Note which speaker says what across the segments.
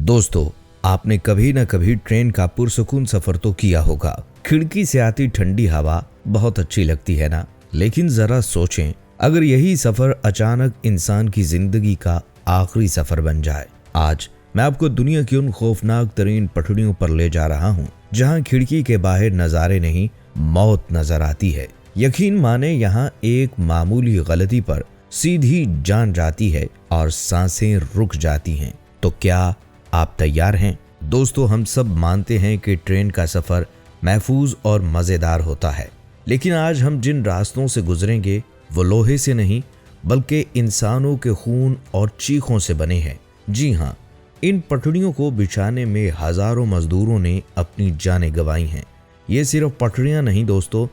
Speaker 1: दोस्तों, आपने कभी न कभी ट्रेन का पुरसुकून सफर तो किया होगा। खिड़की से आती ठंडी हवा बहुत अच्छी लगती है ना। लेकिन जरा सोचें, अगर यही सफर अचानक इंसान की जिंदगी का आखिरी सफर बन जाए। आज मैं आपको दुनिया की उन खौफनाक तरीन पटड़ियों पर ले जा रहा हूँ जहाँ खिड़की के बाहर नजारे नहीं, मौत नजर आती है। यकीन माने, यहाँ एक मामूली गलती पर सीधी जान जाती है और सांसें रुक जाती हैं। तो क्या आप तैयार हैं? दोस्तों, हम सब मानते हैं कि ट्रेन का सफर महफूज और मजेदार होता है, लेकिन आज हम जिन रास्तों से गुजरेंगे वो लोहे से नहीं बल्कि इंसानों के खून और चीखों से बने हैं। जी हाँ, इन पटड़ियों को बिछाने में हजारों मजदूरों ने अपनी जानें गंवाई हैं। ये सिर्फ पटड़ियां नहीं दोस्तों,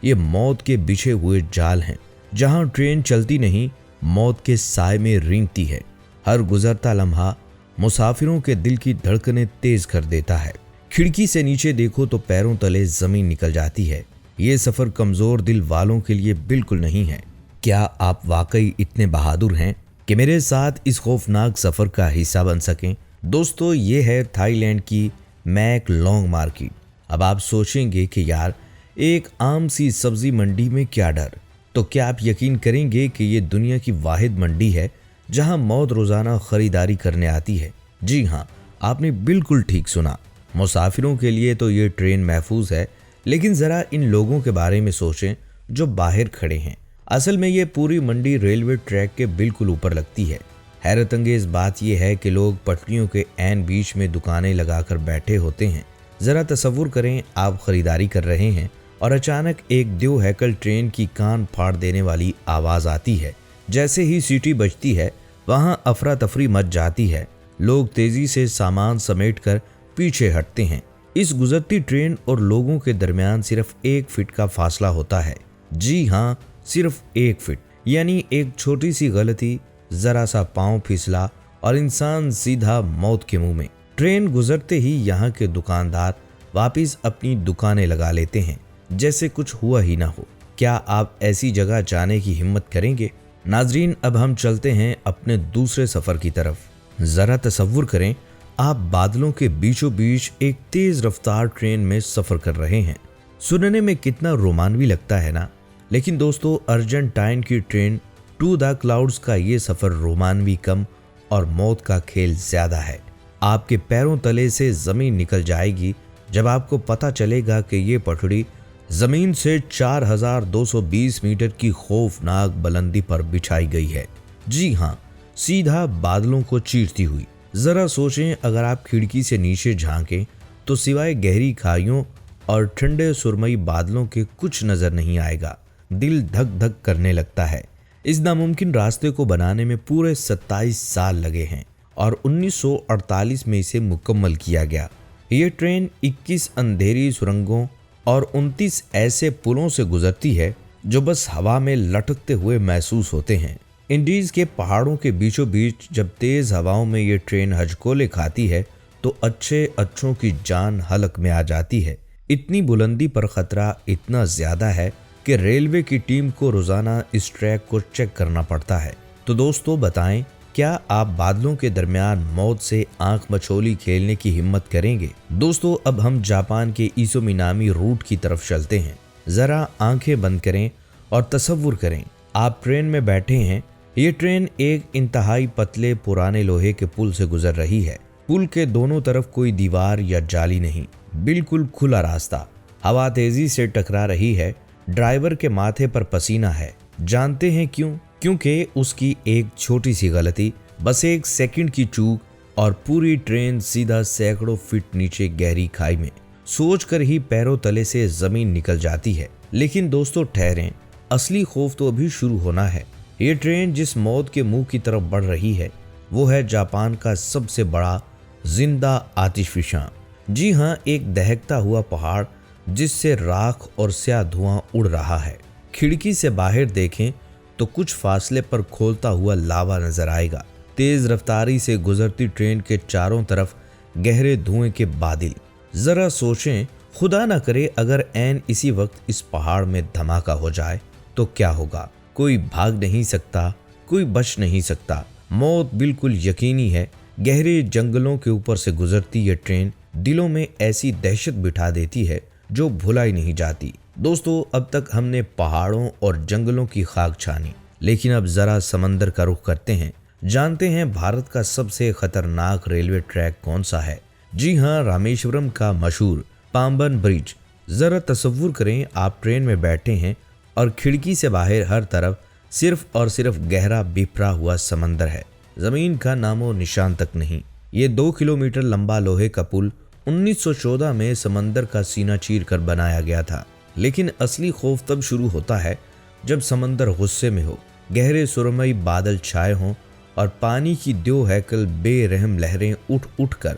Speaker 1: ये मौत के बिछे हुए जाल हैं। जहां ट्रेन चलती नहीं, मौत के साए में रेंगती है। हर गुजरता लम्हा मुसाफिरों के दिल की धड़कनें तेज कर देता है। खिड़की से नीचे देखो तो पैरों तले जमीन निकल जाती है। ये सफर कमजोर दिल वालों के लिए बिल्कुल नहीं है। क्या आप वाकई इतने बहादुर हैं कि मेरे साथ इस खौफनाक सफर का हिस्सा बन सकें? दोस्तों, ये है थाईलैंड की मैक लॉन्ग मार्केट। अब आप सोचेंगे कि यार, एक आम सी सब्जी मंडी में क्या डर? तो क्या आप यकीन करेंगे कि ये दुनिया की वाहिद मंडी है जहां मौत रोजाना खरीदारी करने आती है। जी हाँ, आपने बिल्कुल ठीक सुना। मुसाफिरों के लिए तो ये ट्रेन महफूज है, लेकिन जरा इन लोगों के बारे में सोचें जो बाहर खड़े हैं। असल में ये पूरी मंडी रेलवे ट्रैक के बिल्कुल ऊपर लगती है। हैरत अंगेज बात यह है कि लोग पटरियों के ऐन बीच में दुकानें लगाकर बैठे होते हैं। जरा तसव्वुर करें, आप खरीदारी कर रहे हैं और अचानक एक द्यो हैकल ट्रेन की कान फाड़ देने वाली आवाज आती है। जैसे ही सीटी बजती है, वहां अफरा तफरी मच जाती है। लोग तेजी से सामान समेटकर पीछे हटते हैं। इस गुजरती ट्रेन और लोगों के दरमियान सिर्फ 1 फीट का फासला होता है। जी हाँ, सिर्फ 1 फीट। यानी एक छोटी सी गलती, जरा सा पांव फिसला और इंसान सीधा मौत के मुंह में। ट्रेन गुजरते ही यहाँ के दुकानदार वापिस अपनी दुकानें लगा लेते हैं, जैसे कुछ हुआ ही ना हो। क्या आप ऐसी जगह जाने की हिम्मत करेंगे? नाजरीन, अब हम चलते हैं अपने दूसरे सफर की तरफ। जरा तसव्वुर करें, आप बादलों के बीचों बीच एक तेज रफ्तार ट्रेन में सफर कर रहे हैं। सुनने में कितना रोमांचक लगता है ना। लेकिन दोस्तों, अर्जेंटाइन की ट्रेन टू द क्लाउड्स का ये सफर रोमांचक कम और मौत का खेल ज्यादा है। आपके पैरों तले से जमीन निकल जाएगी जब आपको पता चलेगा कि ये पटड़ी जमीन से 4220 मीटर की खौफनाक बुलंदी पर बिछाई गई है। जी हाँ, सीधा बादलों को चीरती हुई। जरा सोचें, अगर आप खिड़की से नीचे झांकें तो सिवाय गहरी खाइयों और ठंडे सुरमई बादलों के कुछ नजर नहीं आएगा। दिल धक धक करने लगता है। इस नामुमकिन रास्ते को बनाने में पूरे 27 साल लगे हैं और 1948 में इसे मुकम्मल किया गया। ये ट्रेन 21 अंधेरी सुरंगों और 29 ऐसे पुलों से गुजरती है जो बस हवा में लटकते हुए महसूस होते हैं। इंडीज के पहाड़ों के बीचों बीच जब तेज हवाओं में ये ट्रेन हजकोले खाती है तो अच्छों की जान हलक में आ जाती है। इतनी बुलंदी पर खतरा इतना ज्यादा है कि रेलवे की टीम को रोजाना इस ट्रैक को चेक करना पड़ता है। तो दोस्तों बताएं, क्या आप बादलों के दरमियान मौत से आंख मछोली खेलने की हिम्मत करेंगे? दोस्तों, अब हम जापान के ईसोमिनामी रूट की तरफ चलते हैं। जरा आंखें बंद करें और तसव्वुर करें, आप ट्रेन में बैठे हैं। ये ट्रेन एक इंतहाई पतले पुराने लोहे के पुल से गुजर रही है। पुल के दोनों तरफ कोई दीवार या जाली नहीं, बिल्कुल खुला रास्ता। हवा तेजी से टकरा रही है। ड्राइवर के माथे पर पसीना है। जानते हैं क्यों? क्योंकि उसकी एक छोटी सी गलती, बस 1 सेकंड की चूक और पूरी ट्रेन सीधा सैकड़ों फीट नीचे गहरी खाई में। सोचकर ही पैरों तले से जमीन निकल जाती है। लेकिन दोस्तों ठहरें, असली खौफ तो अभी शुरू होना है। ये ट्रेन जिस मौत के मुंह की तरफ बढ़ रही है वो है जापान का सबसे बड़ा जिंदा आतिशफशां। जी हाँ, एक दहकता हुआ पहाड़ जिससे राख और स्याह धुआं उड़ रहा है। खिड़की से बाहर देखें तो कुछ फासले पर खोलता हुआ लावा नजर आएगा। तेज रफ्तारी से गुजरती ट्रेन के चारों तरफ गहरे धुएं के बादल। जरा सोचें, खुदा न करे अगर ऐन इसी वक्त इस पहाड़ में धमाका हो जाए तो क्या होगा? कोई भाग नहीं सकता, कोई बच नहीं सकता। मौत बिल्कुल यकीनी है। गहरे जंगलों के ऊपर से गुजरती ये ट्रेन दिलों में ऐसी दहशत बिठा देती है जो भुलाई नहीं जाती। दोस्तों, अब तक हमने पहाड़ों और जंगलों की खाक छानी, लेकिन अब जरा समंदर का रुख करते हैं। जानते हैं भारत का सबसे खतरनाक रेलवे ट्रैक कौन सा है? जी हाँ, रामेश्वरम का मशहूर पाम्बन ब्रिज। जरा तसव्वुर करें, आप ट्रेन में बैठे हैं और खिड़की से बाहर हर तरफ सिर्फ और सिर्फ गहरा बिखरा हुआ समंदर है। जमीन का नामो निशान तक नहीं। ये 2 किलोमीटर लंबा लोहे का पुल 1914 में समंदर का सीना चीर कर बनाया गया था। लेकिन असली खौफ तब शुरू होता है जब समंदर गुस्से में हो, गहरे सुरमई बादल छाए हों और पानी की दो हैकल बेरहम लहरें उठ उठ कर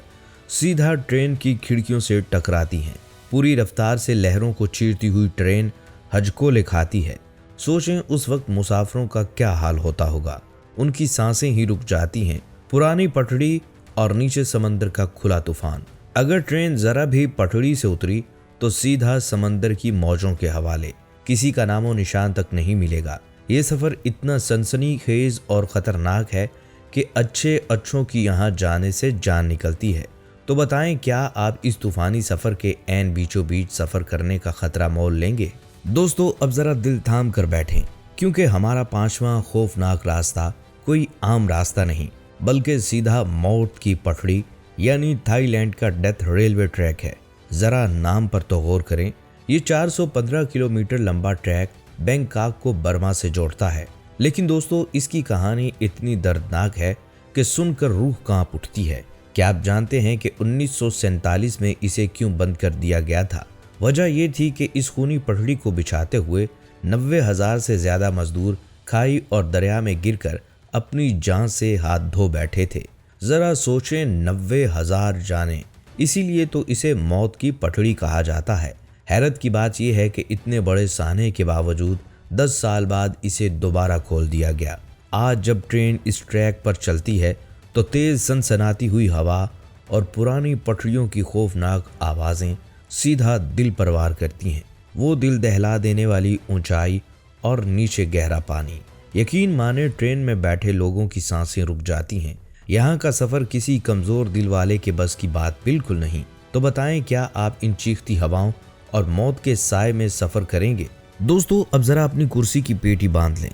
Speaker 1: सीधा ट्रेन की खिड़कियों से टकराती हैं। पूरी रफ्तार से लहरों को चीरती हुई ट्रेन हजकोले खाती है। सोचें उस वक्त मुसाफिरों का क्या हाल होता होगा। उनकी सांसें ही रुक जाती हैं। पुरानी पटड़ी और नीचे समंदर का खुला तूफान। अगर ट्रेन जरा भी पटड़ी से उतरी तो सीधा समंदर की मौजों के हवाले। किसी का नामो निशान तक नहीं मिलेगा। ये सफर इतना सनसनीखेज और खतरनाक है कि अच्छों की यहाँ जाने से जान निकलती है। तो बताएं, क्या आप इस तूफानी सफर के ऐन बीचों बीच सफर करने का खतरा मोल लेंगे? दोस्तों, अब जरा दिल थाम कर बैठें, क्योंकि हमारा 5वां खौफनाक रास्ता कोई आम रास्ता नहीं, बल्कि सीधा मौत की पटड़ी यानी थाईलैंड का डेथ रेलवे ट्रैक है। जरा नाम पर तो गौर करें। ये 415 किलोमीटर लंबा ट्रैक बैंकॉक को बर्मा से जोड़ता है। लेकिन दोस्तों, इसकी कहानी इतनी दर्दनाक है कि सुनकर रूह कांप उठती है। क्या आप जानते हैं कि 1947 में इसे क्यों बंद कर दिया गया था? वजह यह थी कि इस खूनी पटड़ी को बिछाते हुए 90,000 से ज्यादा मजदूर खाई और दरिया में गिरकर अपनी जान से हाथ धो बैठे थे। जरा सोचें, 90,000 जानें। इसीलिए तो इसे मौत की पटड़ी कहा जाता है। हैरत की बात यह है कि इतने बड़े साने के बावजूद 10 साल बाद इसे दोबारा खोल दिया गया। आज जब ट्रेन इस ट्रैक पर चलती है तो तेज सनसनाती हुई हवा और पुरानी पटरियों की खौफनाक आवाज़ें सीधा दिल पर वार करती हैं। वो दिल दहला देने वाली ऊंचाई और नीचे गहरा पानी। यकीन माने, ट्रेन में बैठे लोगों की सांसें रुक जाती हैं। यहाँ का सफ़र किसी कमज़ोर दिल वाले के बस की बात बिल्कुल नहीं। तो बताएं, क्या आप इन चीखती हवाओं और मौत के साए में सफ़र करेंगे? दोस्तों, अब ज़रा अपनी कुर्सी की पेटी बांध लें,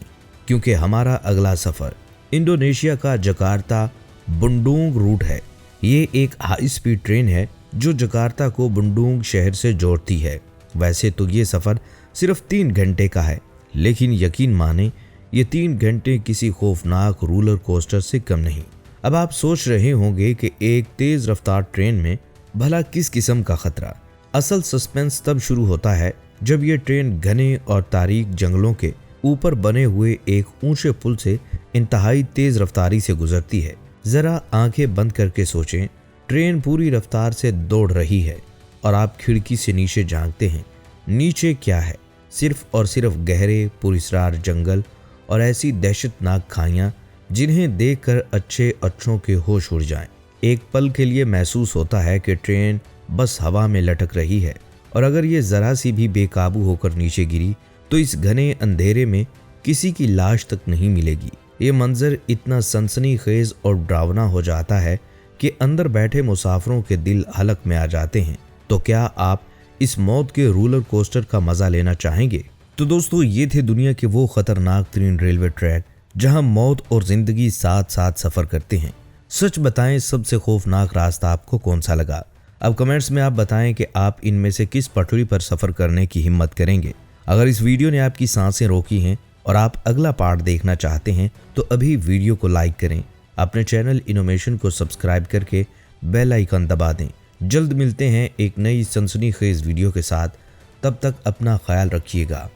Speaker 1: क्योंकि हमारा अगला सफ़र इंडोनेशिया का जकार्ता बंडुंग रूट है। ये एक हाई स्पीड ट्रेन है जो जकार्ता को बंडुंग शहर से जोड़ती है। वैसे तो ये सफ़र सिर्फ 3 घंटे का है, लेकिन यकीन माने, ये 3 घंटे किसी खौफनाक रोलर कोस्टर से कम नहीं। अब आप सोच रहे होंगे कि एक तेज रफ्तार ट्रेन में भला किस किस्म का खतरा? असल सस्पेंस तब शुरू होता है जब ये ट्रेन घने और तारीक जंगलों के ऊपर बने हुए एक ऊंचे पुल से इंतहाई तेज रफ्तारी से गुजरती है। जरा आंखें बंद करके सोचें, ट्रेन पूरी रफ्तार से दौड़ रही है और आप खिड़की से नीचे झांकते हैं। नीचे क्या है? सिर्फ और सिर्फ गहरे पुरस्रार जंगल और ऐसी दहशतनाक खाइयां जिन्हें देखकर अच्छों के होश उड़ जाएं। एक पल के लिए महसूस होता है कि ट्रेन बस हवा में लटक रही है, और अगर ये जरा सी भी बेकाबू होकर नीचे गिरी तो इस घने अंधेरे में किसी की लाश तक नहीं मिलेगी। ये मंजर इतना सनसनीखेज और डरावना हो जाता है कि अंदर बैठे मुसाफिरों के दिल हलक में आ जाते हैं। तो क्या आप इस मौत के रोलर कोस्टर का मजा लेना चाहेंगे? तो दोस्तों, ये थे दुनिया के वो खतरनाक तरीन रेलवे ट्रैक जहां मौत और जिंदगी साथ साथ सफर करते हैं। सच बताएं, सबसे खौफनाक रास्ता आपको कौन सा लगा? अब कमेंट्स में आप बताएं कि आप इनमें से किस पटरी पर सफर करने की हिम्मत करेंगे। अगर इस वीडियो ने आपकी सांसें रोकी हैं और आप अगला पार्ट देखना चाहते हैं तो अभी वीडियो को लाइक करें, अपने चैनल इनोमेशन को सब्सक्राइब करके बेल आइकन दबा दें। जल्द मिलते हैं एक नई सनसनीखेज वीडियो के साथ। तब तक अपना ख्याल रखिएगा।